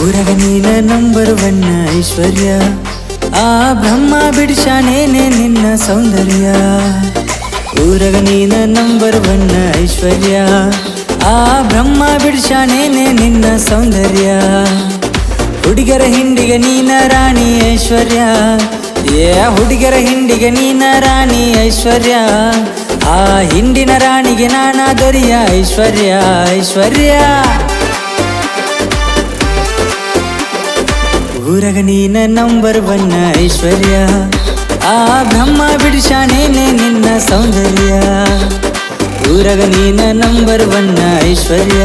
ಊರಗ ನೀನ number one ಐಶ್ವರ್ಯ, ಆ ಬ್ರಹ್ಮ ಬಿಡಿಸ್ಯಾನೇನೆ ನಿನ್ನ ಸೌಂದರ್ಯ. ಊರಗ ನೀನ ನಂಬರ್ ಒನ್ ಐಶ್ವರ್ಯ, ಆ ಬ್ರಹ್ಮ ಬಿಡಿಸ್ಯಾನೇನೆ ನಿನ್ನ ಸೌಂದರ್ಯ. ಹುಡುಗರ ಹಿಂಡಿಗೆ ನೀನ ರಾಣಿ ಐಶ್ವರ್ಯ, ಹುಡುಗರ ಹಿಂಡಿಗೆ ನೀನ ರಾಣಿ ಐಶ್ವರ್ಯ. ಆ ಹಿಂಡಿನ ರಾಣಿಗೆ ನಾನಾದರಿಯ ಐಶ್ವರ್ಯ ಐಶ್ವರ್ಯ. ಊರಗ ನೀನ ನಂಬರ್ ಒನ್ ಐಶ್ವರ್ಯ, ಆ ಬ್ರಹ್ಮ ಬಿಡಿಸ್ಯಾನೇನೆ ನಿನ್ನ ಸೌಂದರ್ಯ. ಊರಗ ನೀನ ನಂಬರ್ ಒನ್ ಐಶ್ವರ್ಯ,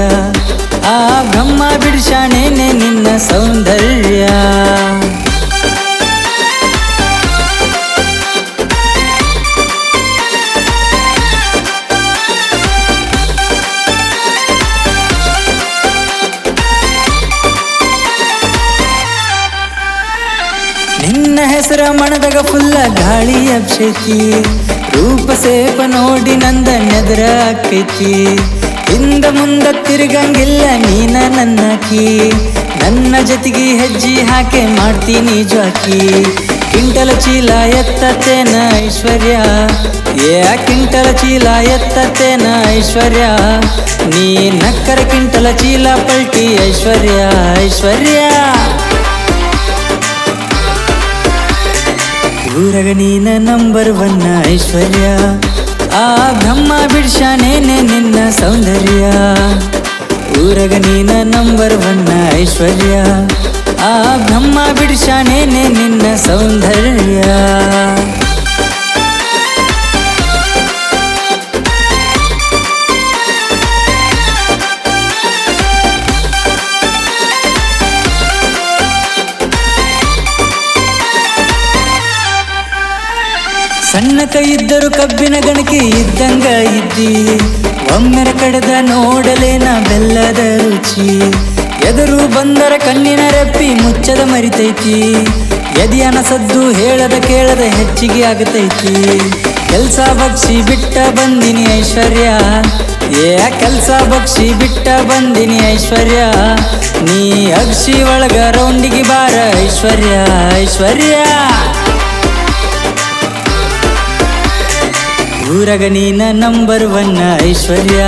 ಆ ಬ್ರಹ್ಮ ಬಿಡಿಸ್ಯಾನೇನೆ ನಿನ್ನ ಸೌಂದರ್ಯ. ನಿನ್ನ ಹೆಸರ ಮಣದಾಗ ಫುಲ್ಲ ಗಾಳಿ ಅಬ್ಸೈತಿ, ರೂಪ ಸೇಪ ನೋಡಿ ನಂದ ನೆದರ ಆಕೈತಿ. ಹಿಂದ ಮುಂದ ತಿರುಗಂಗಿಲ್ಲ ನೀನ ನನ್ನಾಕಿ, ನನ್ನ ಜೊತೆಗೆ ಹೆಜ್ಜೆ ಹಾಕಿ ಮಾಡ್ತೀನಿ ಜ್ವಾಕಿ. ಕಿಂಟಲ ಚೀಲ ಎತ್ತತೇನ ಐಶ್ವರ್ಯ, ಕಿಂಟಲ ಚೀಲ ಎತ್ತತೇನ ಐಶ್ವರ್ಯ. ನೀ ನಕ್ಕರ ಕಿಂಟಲ ಚೀಲ ಪಲ್ಟಿ ಐಶ್ವರ್ಯ ಐಶ್ವರ್ಯ. ಊರಗ ನೀನ ನಂಬರ್ ಒನ್ ಐಶ್ವರ್ಯ, ಆ ಬ್ರಹ್ಮ ಬಿಡಿಸ್ಯಾನೇನೆ ನಿನ್ನ ಸೌಂದರ್ಯ. ಊರಗ ನೀನ ನಂಬರ್ ಒನ್ ಐಶ್ವರ್ಯ, ಆ ಬ್ರಹ್ಮ ಬಿಡಿಸ್ಯಾನೇನೆ ನಿನ್ನ ಸೌಂದರ್ಯ. ಸಣ್ಣ ಕೈ ಇದ್ದರು ಕಬ್ಬಿನ ಗಣಕಿ ಇದ್ದಂಗ ಇದ್ದಿ, ಒಮ್ಮೆರ ಕಡದ ನೋಡಲೇನ ಬೆಲ್ಲದ ರುಚಿ. ಎದುರು ಬಂದರ ಕಣ್ಣಿನ ರೆಪ್ಪಿ ಮುಚ್ಚದ ಮರಿತೈತಿ, ಎದಿಯನ ಸದ್ದು ಹೇಳದ ಕೇಳದ ಹೆಚ್ಚಿಗೆ ಆಗತೈತಿ. ಕೆಲ್ಸ ಬಗ್ಸಿ ಬಿಟ್ಟ ಬಂದಿನಿ ಐಶ್ವರ್ಯ, ಕೆಲ್ಸ ಬಗ್ಸಿ ಬಿಟ್ಟ ಬಂದಿನಿ ಐಶ್ವರ್ಯ. ನೀ ಅಗ್ಸಿ ಒಳಗ ರೌಂಡಿಗೆ ಬಾರ ಐಶ್ವರ್ಯ ಐಶ್ವರ್ಯ. ಊರಗ ನೀನ ನಂಬರ್ ಒನ್ ಐಶ್ವರ್ಯ,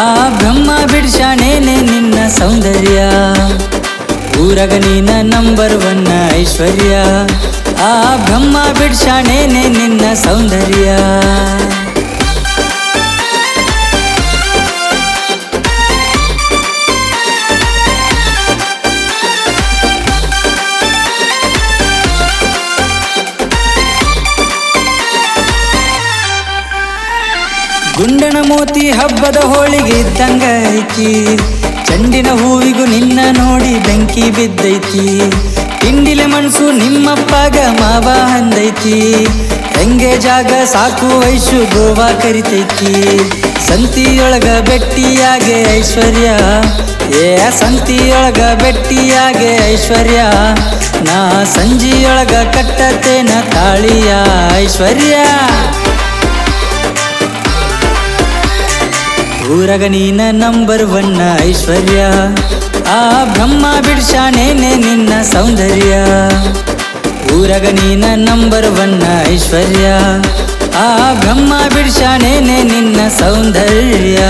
ಆ ಬ್ರಹ್ಮ ಬಿಡಿಸ್ಯಾನೇನೆ ನಿನ್ನ ಸೌಂದರ್ಯ. ಊರಗ ನೀನ ನಂಬರ್ ಒನ್ ಐಶ್ವರ್ಯ, ಆ ಬ್ರಹ್ಮ ಬಿಡಿಸ್ಯಾನೇನೆ ನಿನ್ನ ಸೌಂದರ್ಯ. ಗುಂಡನ ಮೋತಿ ಹಬ್ಬದ ಹೋಳಿಗೆ ಇದ್ದಂಗ ಐತಿ, ಚಂಡಿನ ಹೂವಿಗೂ ನಿನ್ನ ನೋಡಿ ಬೆಂಕಿ ಬಿದ್ದೈತಿ. ತಿಂಡಿಲೆ ಮನ್ಸು ನಿಮ್ಮಪ್ಪಗ ಮಾವ ಅಂದೈತಿ, ಹೆಂಗೆ ಜಾಗ ಸಾಕು ಐಶು ಗೋವಾ ಕರಿತೈತಿ. ಸಂತಿಯೊಳಗ ಬೆಟ್ಟಿಯಾಗೆ ಐಶ್ವರ್ಯ, ಸಂತಿಯೊಳಗ ಬೆಟ್ಟಿಯಾಗೆ ಐಶ್ವರ್ಯ. ನಾ ಸಂಜಿಯೊಳಗ ಕಟ್ಟತೇನ ತಾಳಿಯ ಐಶ್ವರ್ಯ. ಊರಗ ನೀನ ನಂಬರ್ ಒನ್ ಐಶ್ವರ್ಯ, ಆ ಬ್ರಹ್ಮ ಬಿಡಿಸ್ಯಾನೇನೆ ನಿನ್ನ ಸೌಂದರ್ಯ. ಊರಗ ನೀನ ನಂಬರ್ ಒನ್ ಐಶ್ವರ್ಯ, ಆ ಬ್ರಹ್ಮ ಬಿಡಿಸ್ಯಾನೇನೆ ನಿನ್ನ ಸೌಂದರ್ಯ.